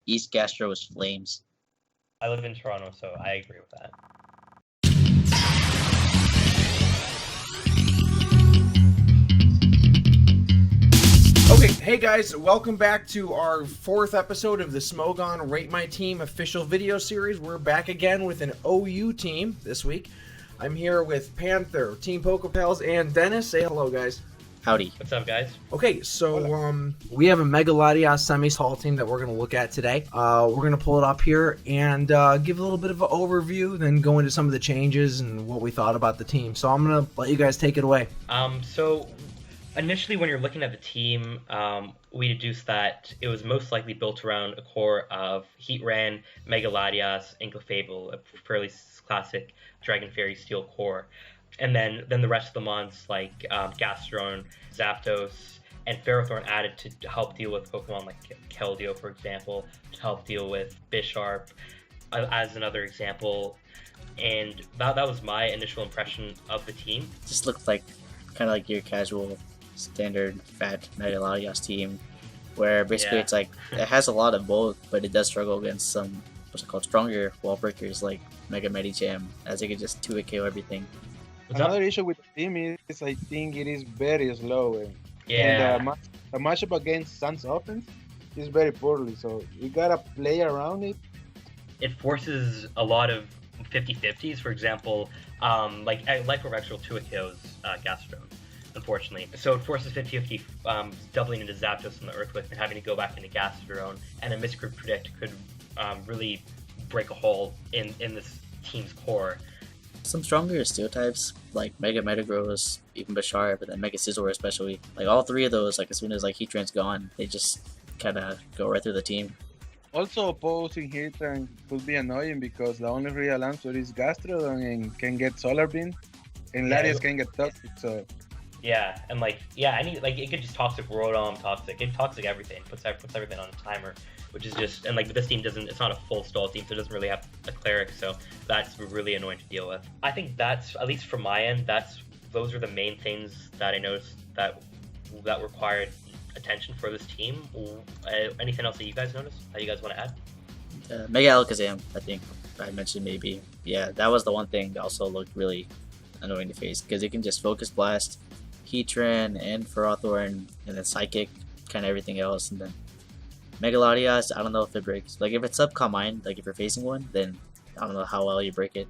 East Gastro is Flames. I live in Toronto, so I agree with that. Okay, hey guys, welcome back to our 4th episode of the Smogon Rate My Team official video series. We're back again with an OU team this week. I'm here with Panther, Team Pokepals, and Dennis. Say hello, guys. Howdy. What's up, guys? Okay, so we have a Megaladios semis Hall team that we're going to look at today. We're going to pull it up here and give a little bit of an overview, then go into some of the changes and what we thought about the team. So I'm going to let you guys take it away. So initially, when you're looking at the team, we deduced that it was most likely built around a core of Heatran, Megaladios, and Clefable, a fairly classic Dragon Fairy Steel core. And then the rest of the mons like Gastrodon, Zapdos, and Ferrothorn added to help deal with Pokemon like Keldeo, for example, to help deal with Bisharp, as another example. And that was my initial impression of the team. Just looked like kind of like your casual standard fat Megaladios team, where basically it's like it has a lot of both, but it does struggle against some what's it called stronger wall breakers like Mega Medicham, as it can just 2-hit KO everything. Another issue with the team is I think it is very slow. Yeah. And the matchup against Sun's offense is very poorly, so you gotta play around it. It forces a lot of 50-50s, for example, like Retro 2 KOs Gastrodon, unfortunately. So it forces 50-50 doubling into Zapdos and the Earthquake and having to go back into Gastrodon, and a Miscreant Predict could really break a hole in this team's core. Some stronger steel types like Mega Metagross, even Bisharp, but then Mega Scizor especially. Like all three of those, like as soon as like Heatran's gone, they just kind of go right through the team. Also, opposing Heatran could be annoying because the only real answer is Gastrodon and can get Solar Beam, and Larios can get Toxic. So yeah, and it could just Toxic Rotom, Toxic. It Toxic everything, puts everything on a timer, which is just, and like this team it's not a full stall team, so it doesn't really have a Cleric, so that's really annoying to deal with. I think that's, at least from my end, those are the main things that I noticed that required attention for this team. Anything else that you guys noticed that you guys want to add? Mega Alakazam, I think I mentioned maybe. Yeah, that was the one thing that also looked really annoying to face, because it can just Focus Blast Heatran and Ferrothorn, and then Psychic, kind of everything else, and then Megaladios, I don't know if it breaks. Like if it's up Calm Mind, like if you're facing one, then I don't know how well you break it.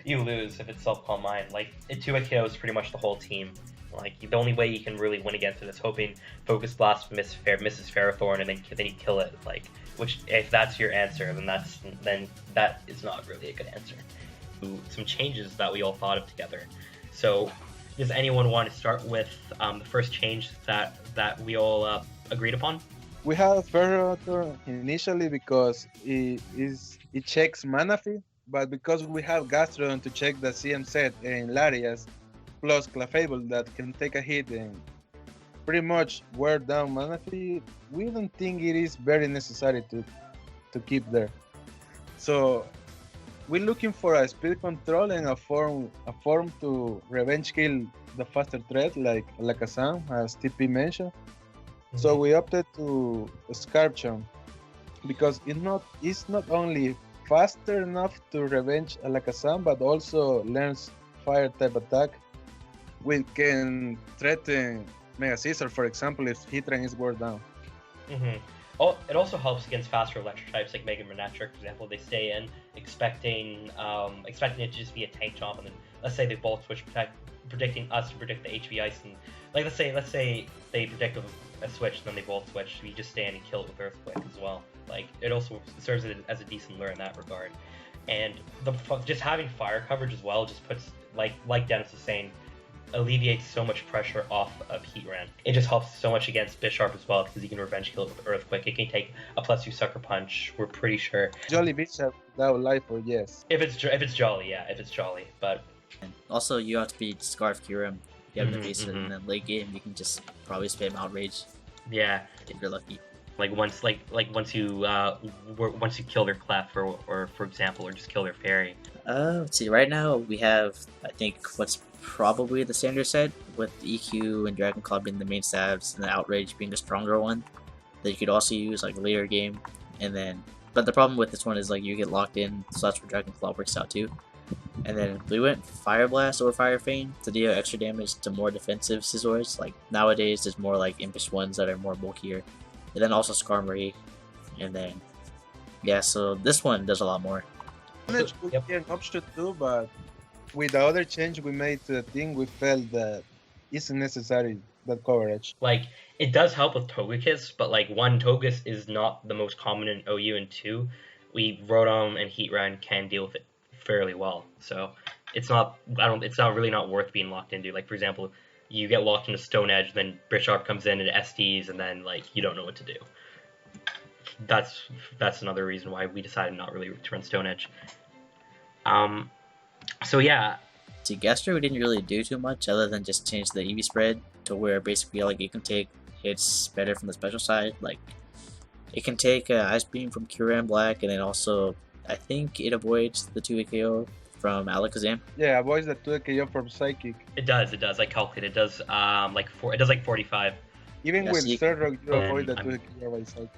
You lose if it's self-calm mind. Like it 2 KOs pretty much the whole team. Like the only way you can really win against it is hoping Focus Blast misses Ferrothorn and then you kill it. Like, which if that's your answer, then that is not really a good answer. Some changes that we all thought of together. So, does anyone want to start with the first change that we all agreed upon? we have Ferrothorn initially because it checks Manaphy, but because we have Gastrodon to check the CM set and Larias, plus Clefable that can take a hit and pretty much wear down Manaphy, we don't think it is very necessary to keep there. So we're looking for a speed control and a form to revenge kill the faster threat like Alakazam, as TP mentioned. So we opted to Scarpchon because it's not only faster enough to revenge Alakazam, but also learns fire type attack, which can threaten Mega Scizor, for example, if Heatran is wore down. Mm-hmm. Oh, it also helps against faster electric types like Mega Manectric, for example. They stay in expecting it to just be a tank chomp, and then let's say they Volt Switch predicting us to predict the HV Ice, and like let's say they predict a switch, and then they Volt Switch. We just stand and kill it with Earthquake as well. Like it also serves as a decent lure in that regard, and just having fire coverage as well just puts like Dennis was saying, alleviates so much pressure off of Heatran. It just helps so much against Bisharp as well because you can revenge kill it with Earthquake. It can take a +2 Sucker Punch. We're pretty sure. Jolly Bisharp, that would lie for yes. If it's Jolly, yeah, if it's Jolly, but also you have to be Scarf Kyurem. You have to face it, and then late game you can just probably spam Outrage. Yeah, if you're lucky. Once you kill their Clef or for example, or just kill their Fairy. Let's see. Right now we have, I think, what's probably the standard set with EQ and Dragon Claw being the main stabs and the Outrage being the stronger one that you could also use like later game. and then but the problem with this one is like you get locked in, so that's where Dragon Claw works out too. And then we went Fire Blast over Fire Feign to deal extra damage to more defensive Scizors. Like nowadays, there's more like impish ones that are more bulkier, and then also Skarmory, and then yeah. So this one does a lot more. Could Yep. be an option too, but with the other change we made to the team, we felt that isn't necessary that coverage. Like, it does help with Togekiss, but like, one, Togekiss is not the most common in OU, and two, Rotom and Heatran can deal with it fairly well. So it's not really not worth being locked into. Like, for example, you get locked into Stone Edge, then Bisharp comes in and SDs, and then like you don't know what to do. That's another reason why we decided not really to run Stone Edge. So yeah, To Gastro, we didn't really do too much other than just change the EV spread to where basically like you can take hits better from the special side. Like it can take Ice Beam from Kyurem Black, and then also I think it avoids the 2 KO from Alakazam. Yeah, avoids the 2 KO from Psychic. it does. I calculated. It does it does like 45. Even Yes, with you- Third Rock, you avoid the I'm- 2 KO by Psychic.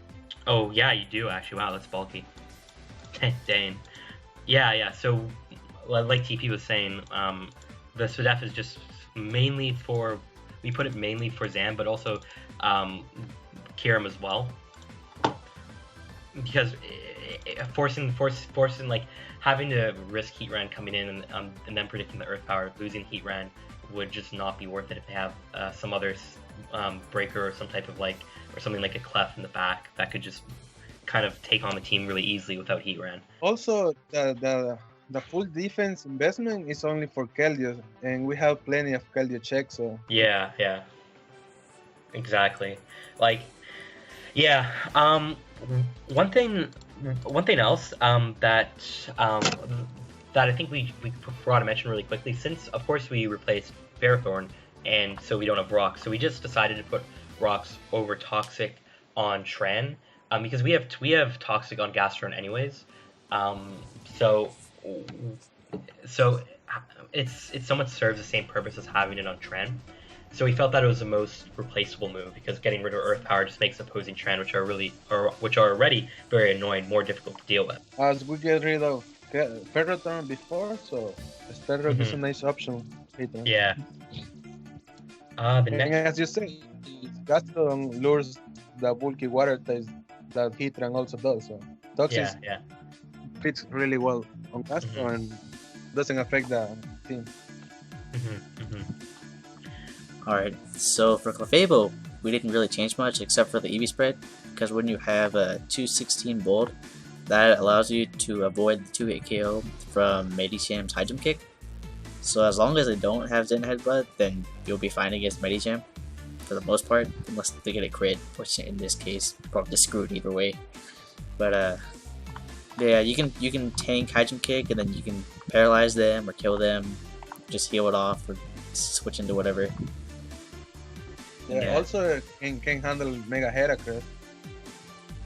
Oh yeah, you do actually. Wow, that's bulky. Dang. Yeah. So, like TP was saying, the Swadef is just mainly for. We put it mainly for Zam, but also Kyurem as well, because forcing like having to risk Heatran coming in and then predicting the Earth Power, losing Heatran would just not be worth it if they have some other breaker or some type of like, or something like a Clef in the back that could just kind of take on the team really easily without Heatran. Also, the full defense investment is only for Keldeo, and we have plenty of Keldeo checks, so Yeah, exactly. Like, yeah. One thing else that I think we forgot to mention really quickly, since of course we replaced Ferrothorn, and so we don't have Rocks, so we just decided to put Rocks over Toxic on Tran, because we have Toxic on Gastron anyways. So it somewhat serves the same purpose as having it on Tran. So we felt that it was the most replaceable move, because getting rid of Earth Power just makes opposing Tran, which are already very annoying, more difficult to deal with. as we get rid of Ferrothorn before, so Third Rock is a Mhm. nice option. Yeah. The And next, as you say, Gastron lures the bulky water types that Heatran also does, so Toxic yeah. fits really well on Gastron and doesn't affect the team. Alright, so for Clefable, we didn't really change much except for the EV spread, because when you have a 216 bold, that allows you to avoid the 2-hit KO from Medicham's High Jump Kick. So as long as they don't have Zen Headbutt, then you'll be fine against Medicham for the most part, unless they get a crit, which in this case, probably screwed either way. But yeah, you can tank High Jump Kick, and then you can paralyze them or kill them, just heal it off or switch into whatever. Yeah. Also can handle Mega Heracross.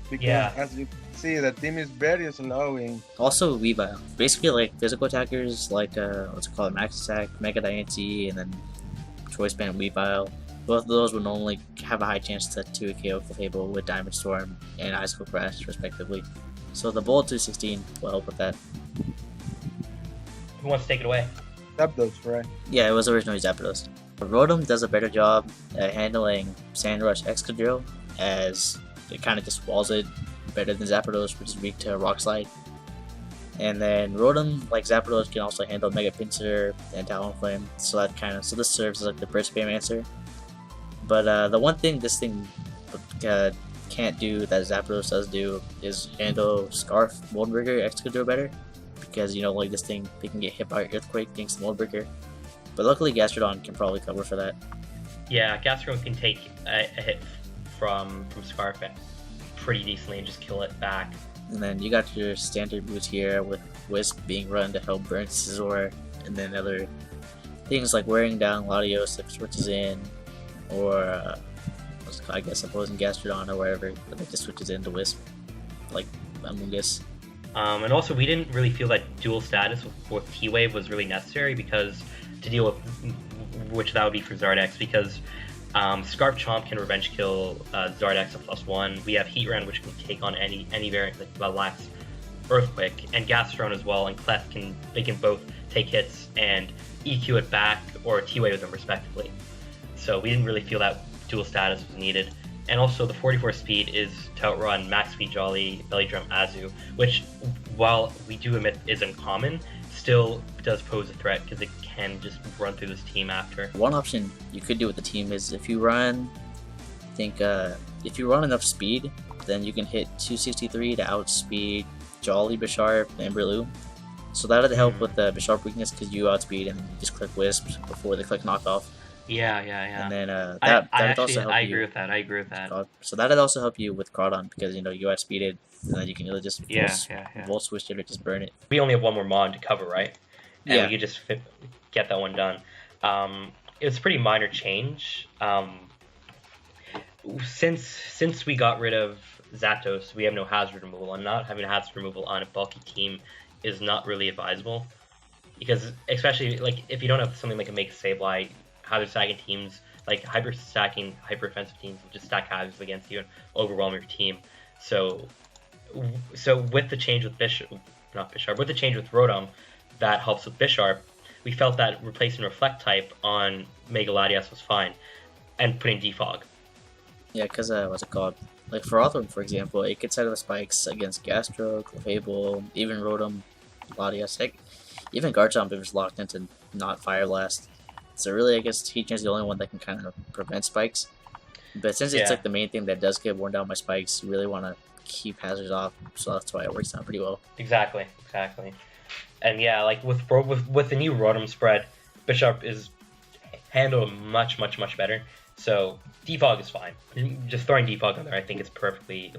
Because Yeah. as you can see, the team is very slow in Also Weavile. Basically like physical attackers like what's it called, Max Attack, Mega Diancie, and then Choice Band Weavile. Both of those would normally have a high chance to 2 KO Clefable with Diamond Storm and Icicle Crash respectively. So the Bolt 216 will help with that. Who wants to take it away? Zapdos, right? Yeah, it was originally Zapdos. Rotom does a better job at handling Sandrush Excadrill, as it kind of just walls it better than Zapdos, which is weak to Rock Slide. And then Rotom, like Zapdos, can also handle Mega Pinsir and Talonflame, so this serves as like the burst spam answer. But the one thing this thing can't do that Zapdos does do is handle Scarf, Moldbreaker, Excadrill better, because like this thing, they can get hit by Earthquake thanks to Moldbreaker. But luckily Gastrodon can probably cover for that. Yeah, Gastron can take a hit from Scarf pretty decently and just kill it back. And then you got your standard boots here with Wisp being run to help burn Scizor, and then other things like wearing down Latios if it switches in, or I guess opposing Gastrodon or wherever, but it just switches into Wisp, like Amoonguss. And also, we didn't really feel that dual status with T-Wave was really necessary, because to deal with, which that would be for Zardex, because Scarf Chomp can revenge kill Zardax at +1. We have Heatran, which can take on any variant that lacks Earthquake, and Gastron as well, and Clef can both take hits and EQ it back or T-Wave them respectively. So we didn't really feel that dual status was needed. And also the 44 speed is to outrun Max Speed Jolly, Belly Drum Azu, which, while we do admit is uncommon, still does pose a threat because it can just run through this team after. One option you could do with the team is if you run, if you run enough speed, then you can hit 263 to outspeed Jolly, Bisharp, and Breloom. So that would help with the Bisharp weakness because you outspeed and you just click Wisp before they click knockoff. Yeah. And then I would also help you. I agree with that. So that would also help you with Groudon because you outspeeded, and then you can really just Volt Switch it or just burn it. We only have one more mod to cover, right? And yeah. we could just get that one done. It was a pretty minor change. Since we got rid of Zapdos, we have no hazard removal, and not having a hazard removal on a bulky team is not really advisable. Because especially if you don't have something like a Make Sableye, hazard stacking teams, like hyper offensive teams will just stack hazards against you and overwhelm your team. So with the change with with the change with Rotom that helps with Bisharp, we felt that replacing Reflect type on Mega Latias was fine, and putting Defog. Yeah, because what's it called? Like for Hawthorne, for example, it could set up spikes against Gastro, Clefable, even Rotom, Latias, even Garchomp if it's locked into not Fire Blast. So really, I guess Heatran's the only one that can kind of prevent spikes. But since it's like the main thing that does get worn down by spikes, you really want to keep hazards off. So that's why it works out pretty well. Exactly. And yeah, like with the new Rotom spread, Bisharp is handled much better. So Defog is fine. Just throwing Defog on there, I think it's perfectly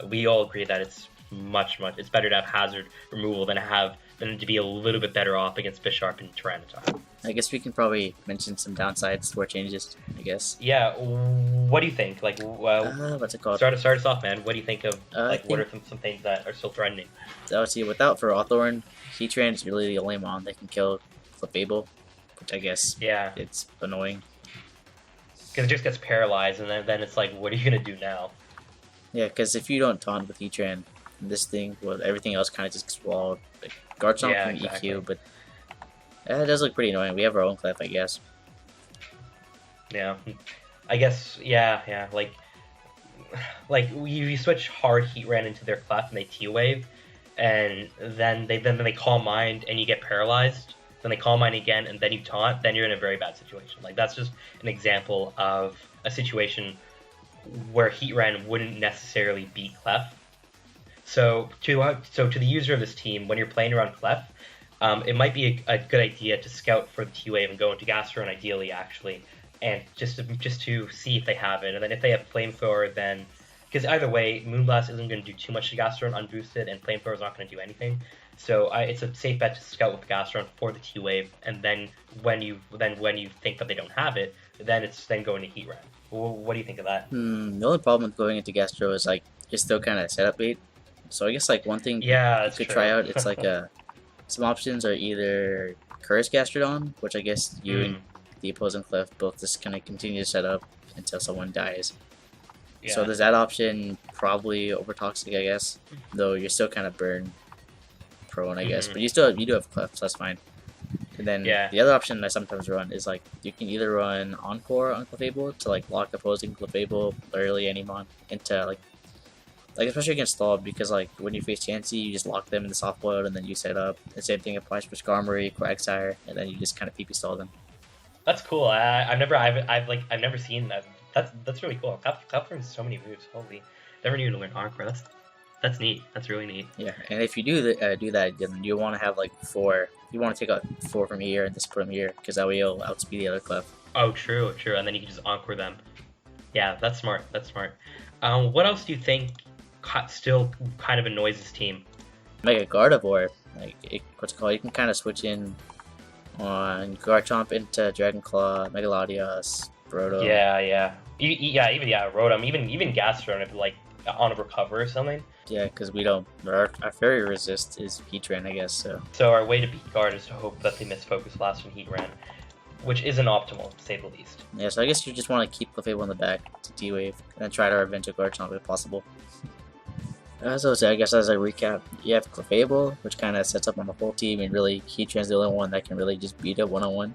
we all agree that it's it's better to have hazard removal than to be a little bit better off against Bisharp and Tyranitar. I guess we can probably mention some downsides to our changes, I guess. Yeah, what do you think? What's it called? Start us off, man. What do you think of what are some things that are still threatening? So see, without for Hawthorne, Heatran is really the only mon that can kill Clefable, which I guess it's annoying. Because it just gets paralyzed, and then it's like, what are you gonna do now? Yeah, because if you don't taunt with Heatran, this thing, everything else kind of just gets walled. Like, Garchomp can EQ, but it does look pretty annoying. We have our own Clef, I guess. Yeah, I guess. Yeah. Like you switch hard Heatran into their Clef and they T-Wave, and then they Calm Mind and you get paralyzed. Then they Calm Mind again, and then you taunt. Then you're in a very bad situation. Like that's just an example of a situation where Heatran wouldn't necessarily beat Clef. So to the user of this team, when you're playing around Clef, it might be a good idea to scout for the T-Wave and go into Gastron ideally, actually, and just to see if they have it. And then if they have Flamethrower, then because either way, Moonblast isn't going to do too much to Gastron unboosted, and Flamethrower is not going to do anything. So it's a safe bet to scout with Gastron for the T-Wave, and then when you think that they don't have it, then it's going to Heatran. What do you think of that? The only problem with going into Gastro is it's still kind of setup bait. So I guess one thing you could try out, it's some options are either Curse Gastrodon, which I guess you and the opposing Clef both just kind of continue to set up until someone dies. Yeah. So there's that option, probably over Toxic, I guess, though you're still kind of burn prone, I guess, but you do have Clef, so that's fine. And then the other option I sometimes run is you can either run Encore on Clefable to lock opposing Clefable, literally any mon, into especially against Stall, because when you face Chansey, you just lock them in the soft boiled and then you set up. The same thing applies for Skarmory, Quagsire, and then you just kind of PP stall them. That's cool. I've never seen that. That's really cool. Clef learns so many moves. Holy, never knew to learn Encore. That's neat. That's really neat. Yeah, and if you do that, then you want to have 4. You want to take out 4 from here and just put them here, because that way you'll outspeed the other Clef. Oh, true. And then you can just Encore them. Yeah, that's smart. What else do you think still kind of annoys this team? Mega Gardevoir, what's it called? You can kind of switch in on Garchomp into Dragon Claw, Mega Latias, Rotom. Yeah, Rotom, even Gastron if on a recover or something. Yeah, because we don't. Our Fairy Resist is Heatran, I guess. So our way to beat Guard is to hope that they miss Focus Blast from Heatran. which isn't optimal to say the least. Yeah, so I guess you just want to keep Clefable in the back to T-Wave, and then try to revenge a Garchomp if possible. So I guess as a recap, you have Clefable, which kind of sets up on the whole team, and really Heatran's the only one that can really just beat it one-on-one.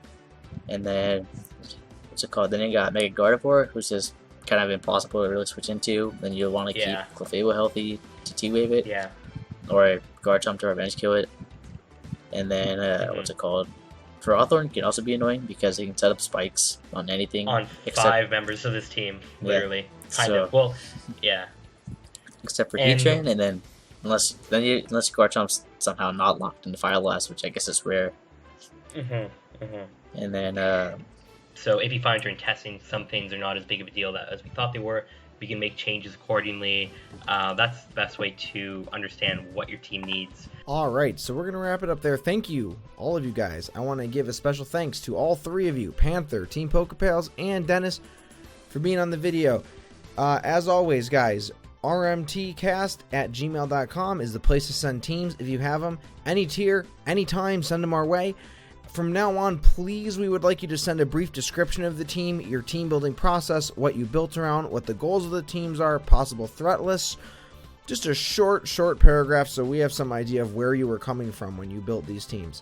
And then, what's it called? Then you got Mega Gardevoir, who's just kind of impossible to really switch into. Then you'll want to keep Clefable healthy to T-Wave it. Yeah. Or Garchomp to revenge kill it. And then, what's it called? Ferrothorn can also be annoying because he can set up spikes on anything. On except, 5 members of this team, literally. Yeah, kind of. Well, yeah. Except for Heatran, and then unless Garchomp's somehow not locked into Fire Blast, which I guess is rare. And then so if you find during testing some things are not as big of a deal as we thought they were, we can make changes accordingly. That's the best way to understand what your team needs. All right, so we're going to wrap it up there. Thank you, all of you guys. I want to give a special thanks to all 3 of you, Panther, Team Pokepals, and Dennis, for being on the video. As always, guys, rmtcast@gmail.com is the place to send teams if you have them. Any tier, anytime, send them our way. From now on, please, we would like you to send a brief description of the team, your team building process, what you built around, what the goals of the teams are, possible threat lists. Just a short paragraph so we have some idea of where you were coming from when you built these teams.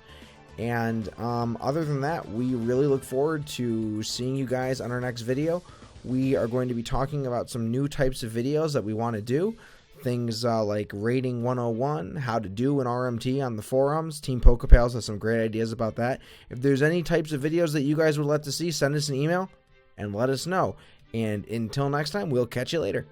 And other than that, we really look forward to seeing you guys on our next video. We are going to be talking about some new types of videos that we want to do. Things like Rating 101, how to do an RMT on the forums. Team Pokepals has some great ideas about that. If there's any types of videos that you guys would like to see, send us an email and let us know. And until next time, we'll catch you later.